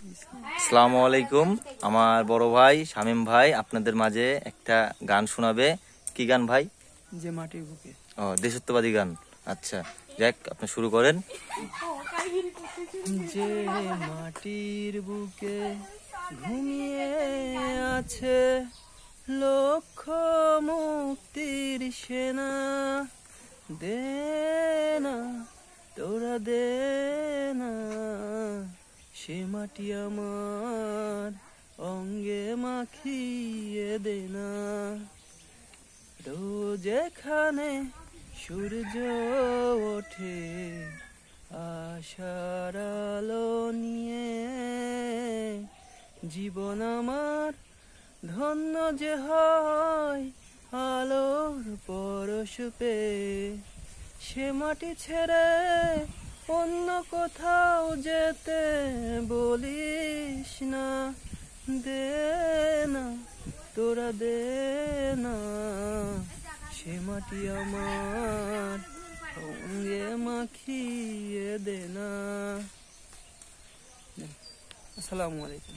আসসালামু আলাইকুম। আমার বড় ভাই শামীম ভাই আপনাদের মাঝে একটা গান শোনাবে। কি গান ভাই? যে মাটির বুকে। ও, দেশাত্মবাদী গান। আচ্ছা, যাক আপনি শুরু করেন। যে মাটির বুকে ঘুমিয়ে আছে লক্ষ মুক্তির সেনা, দে না তোরা দে না, সে মাটি আমার অঙ্গে মাখিয়ে দে না। রোজ এখানে সূর্য ওঠে আশার আলো নিয়ে, জীবন আমার ধন্য যে হয় আলোর পরশ পেয়ে। সে মাটি ছেড়ে অন্য কোথাও যেতে বলিস না, দে না তোরা দে না, সে মাটি আমার অঙ্গে মাখিয়ে দে না। আসসালামু আলাইকুম।